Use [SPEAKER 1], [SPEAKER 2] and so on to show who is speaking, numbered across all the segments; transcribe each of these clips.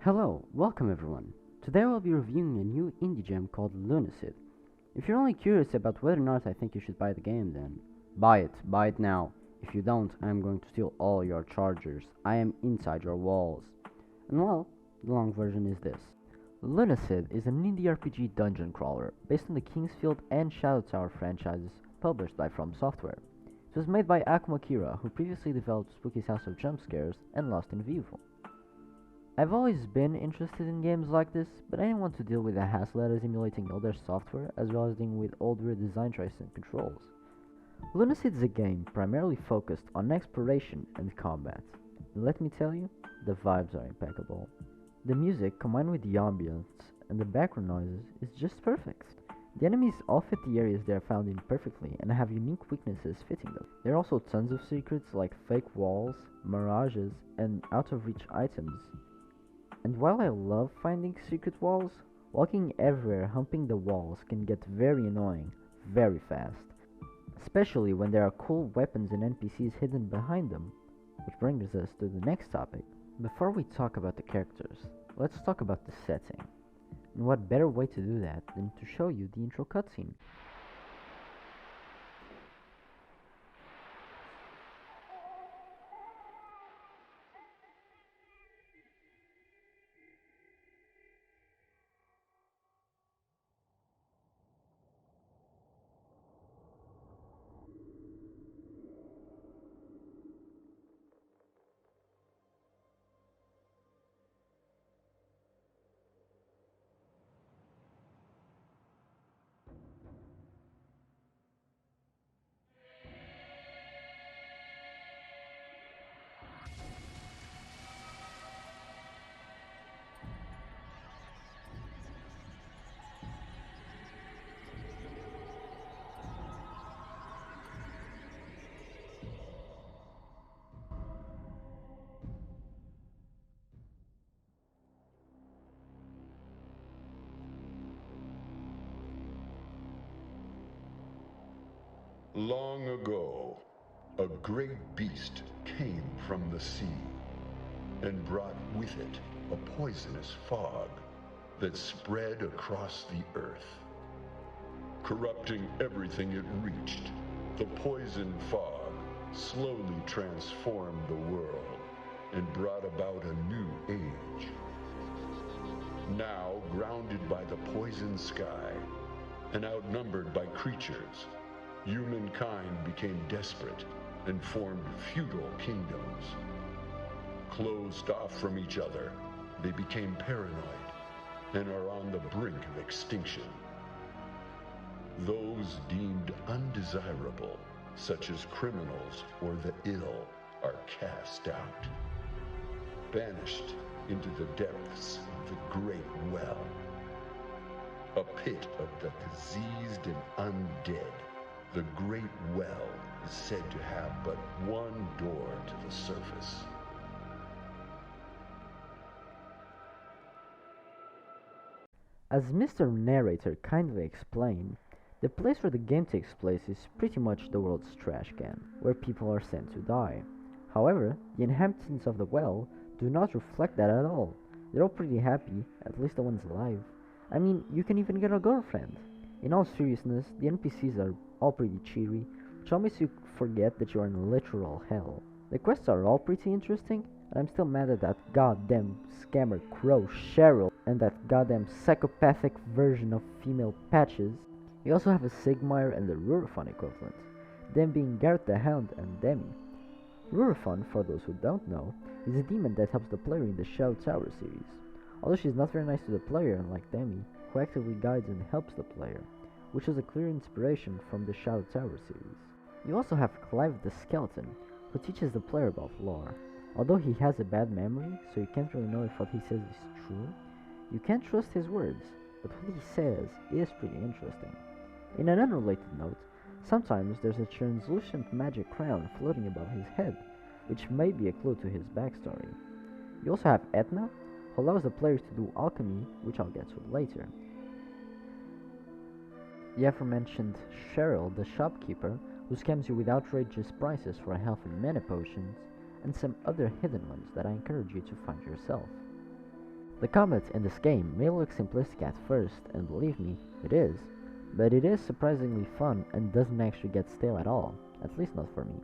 [SPEAKER 1] Hello, welcome everyone. Today I'll be reviewing a new indie gem called Lunacid. If you're only curious about whether or not I think you should buy the game, then buy it now. If you don't, I'm going to steal all your chargers. I am inside your walls. And well, the long version is this. Lunacid is an indie RPG dungeon crawler based on the Kingsfield and Shadow Tower franchises published by From Software. It was made by Akuma Kira, who previously developed Spooky's House of Jump Scares and Lost in Vivo. I've always been interested in games like this, but I didn't want to deal with the hassle that is emulating older software, as well as dealing with old weird design choices and controls. Lunacid is a game primarily focused on exploration and combat. And let me tell you, the vibes are impeccable. The music, combined with the ambience and the background noises, is just perfect. The enemies all fit the areas they are found in perfectly and have unique weaknesses fitting them. There are also tons of secrets like fake walls, mirages, and out-of-reach items. And while I love finding secret walls, walking everywhere humping the walls can get very annoying very fast. Especially when there are cool weapons and NPCs hidden behind them. Which brings us to the next topic. Before we talk about the characters, let's talk about the setting. And what better way to do that than to show you the intro cutscene.
[SPEAKER 2] Long ago, a great beast came from the sea and brought with it a poisonous fog that spread across the earth. Corrupting everything it reached, the poison fog slowly transformed the world and brought about a new age. Now, grounded by the poison sky and outnumbered by creatures, humankind became desperate and formed feudal kingdoms. Closed off from each other, they became paranoid and are on the brink of extinction. Those deemed undesirable, such as criminals or the ill, are cast out, banished into the depths of the Great Well, a pit of the diseased and undead. The Great Well is said to have but one door to the surface.
[SPEAKER 1] As Mr. Narrator kindly explained, the place where the game takes place is pretty much the world's trash can, where people are sent to die. However, the inhabitants of the well do not reflect that at all. They're all pretty happy, at least the ones alive. I mean, you can even get a girlfriend. In all seriousness, the NPCs are all pretty cheery, which almost makes you forget that you're in literal hell. The quests are all pretty interesting, and I'm still mad at that goddamn scammer Crow Cheryl and that goddamn psychopathic version of female Patches. You also have a Sigmire and the Rurifon equivalent, them being Garrett the Hound and Demi. Rurifon, for those who don't know, is a demon that helps the player in the Shadow Tower series. Although she's not very nice to the player, unlike Demi, who actively guides and helps the player, which is a clear inspiration from the Shadow Tower series. You also have Clive the Skeleton, who teaches the player about lore. Although he has a bad memory, so you can't really know if what he says is true, you can't trust his words, but what he says is pretty interesting. In an unrelated note, sometimes there's a translucent magic crown floating above his head, which may be a clue to his backstory. You also have Etna, who allows the players to do alchemy, which I'll get to later. The aforementioned Cheryl, the shopkeeper, who scams you with outrageous prices for health and mana potions, and some other hidden ones that I encourage you to find yourself. The combat in this game may look simplistic at first, and believe me, it is, but it is surprisingly fun and doesn't actually get stale at all, at least not for me.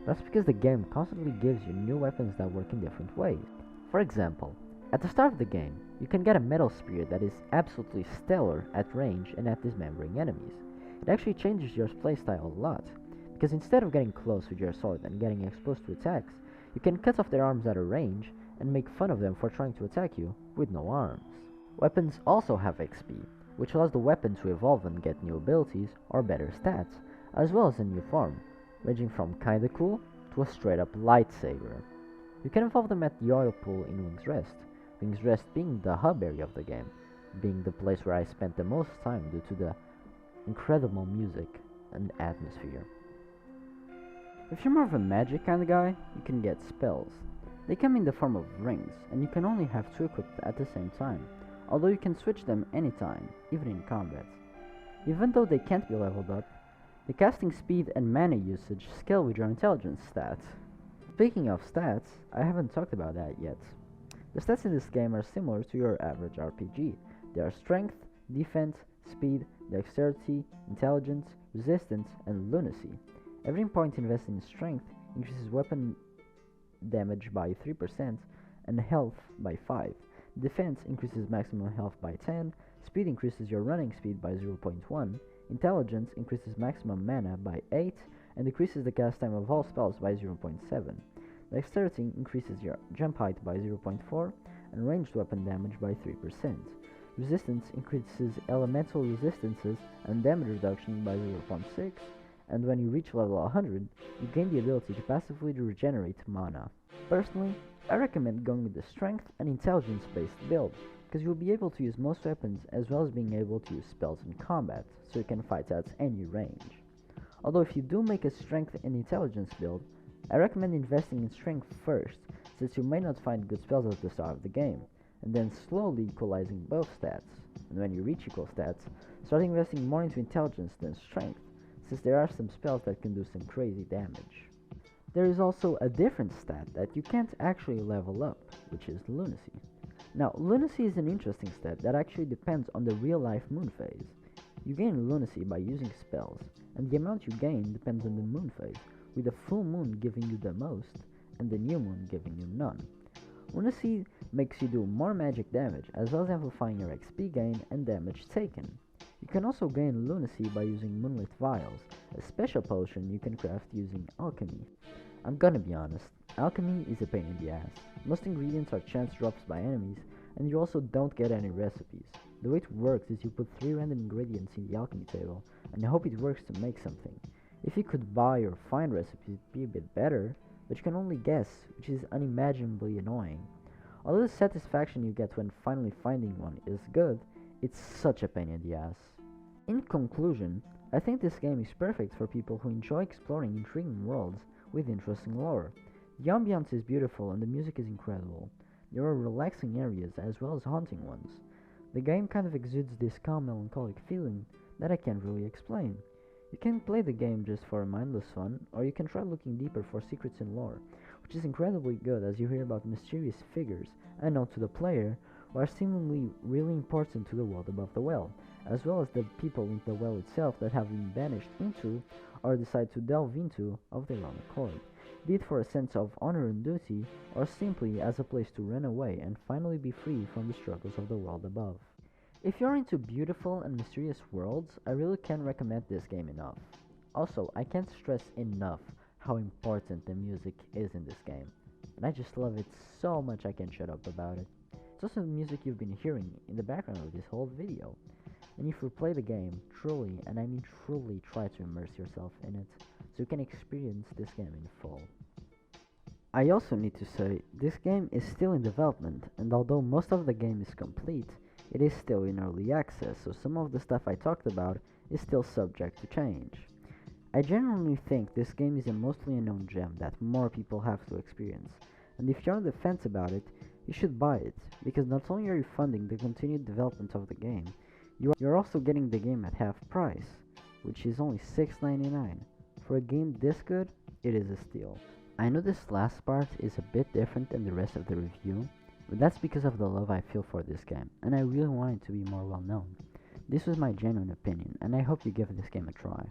[SPEAKER 1] That's because the game constantly gives you new weapons that work in different ways. For example, at the start of the game, you can get a metal spear that is absolutely stellar at range and at dismembering enemies. It actually changes your playstyle a lot, because instead of getting close with your sword and getting exposed to attacks, you can cut off their arms at a range and make fun of them for trying to attack you with no arms. Weapons also have XP, which allows the weapon to evolve and get new abilities or better stats, as well as a new form, ranging from kinda cool to a straight up lightsaber. You can evolve them at the oil pool in Wings Rest, Wings Rest being the hub area of the game, being the place where I spent the most time due to the incredible music and atmosphere. If you're more of a magic kind of guy, you can get spells. They come in the form of rings, and you can only have two equipped at the same time, although you can switch them anytime, even in combat. Even though they can't be leveled up, the casting speed and mana usage scale with your intelligence stat. Speaking of stats, I haven't talked about that yet. The stats in this game are similar to your average RPG. They are strength, defense, speed, dexterity, intelligence, resistance, and lunacy. Every point invested in strength increases weapon damage by 3% and health by 5. Defense increases maximum health by 10, speed increases your running speed by 0.1, intelligence increases maximum mana by 8, and decreases the cast time of all spells by 0.7. Dexterity increases your jump height by 0.4 and ranged weapon damage by 3%. Resistance increases elemental resistances and damage reduction by 0.6, and when you reach level 100, you gain the ability to passively regenerate mana. Personally, I recommend going with the strength and intelligence based build, because you'll be able to use most weapons as well as being able to use spells in combat, so you can fight at any range. Although if you do make a strength and intelligence build, I recommend investing in strength first, since you may not find good spells at the start of the game, and then slowly equalizing both stats, and when you reach equal stats, start investing more into intelligence than strength, since there are some spells that can do some crazy damage. There is also a different stat that you can't actually level up, which is lunacy. Now, lunacy is an interesting stat that actually depends on the real life moon phase. You gain lunacy by using spells, and the amount you gain depends on the moon phase, with the full moon giving you the most, and the new moon giving you none. Lunacy makes you do more magic damage, as well as amplifying your XP gain and damage taken. You can also gain lunacy by using Moonlit Vials, a special potion you can craft using alchemy. I'm gonna be honest, alchemy is a pain in the ass. Most ingredients are chance drops by enemies, and you also don't get any recipes. The way it works is you put 3 random ingredients in the alchemy table, and hope it works to make something. If you could buy or find recipes, it'd be a bit better, but you can only guess, which is unimaginably annoying. Although the satisfaction you get when finally finding one is good, it's such a pain in the ass. In conclusion, I think this game is perfect for people who enjoy exploring intriguing worlds with interesting lore. The ambiance is beautiful and the music is incredible. There are relaxing areas as well as haunting ones. The game kind of exudes this calm melancholic feeling that I can't really explain. You can play the game just for mindless fun, or you can try looking deeper for secrets in lore, which is incredibly good as you hear about mysterious figures unknown to the player who are seemingly really important to the world above the well, as well as the people in the well itself that have been banished into or decide to delve into of their own accord, be it for a sense of honor and duty, or simply as a place to run away and finally be free from the struggles of the world above. If you're into beautiful and mysterious worlds, I really can't recommend this game enough. Also, I can't stress enough how important the music is in this game, and I just love it so much I can't shut up about it. It's also the music you've been hearing in the background of this whole video. And if you play the game, truly, and I mean truly, try to immerse yourself in it, so you can experience this game in full. I also need to say, this game is still in development, and although most of the game is complete, it is still in early access, so some of the stuff I talked about is still subject to change. I genuinely think this game is a mostly unknown gem that more people have to experience, and if you're on the fence about it, you should buy it, because not only are you funding the continued development of the game, you're also getting the game at half price, which is only $6.99. For a game this good, it is a steal. I know this last part is a bit different than the rest of the review, But that's because of the love I feel for this game, and I really want it to be more well known. This was my genuine opinion, and I hope you give this game a try.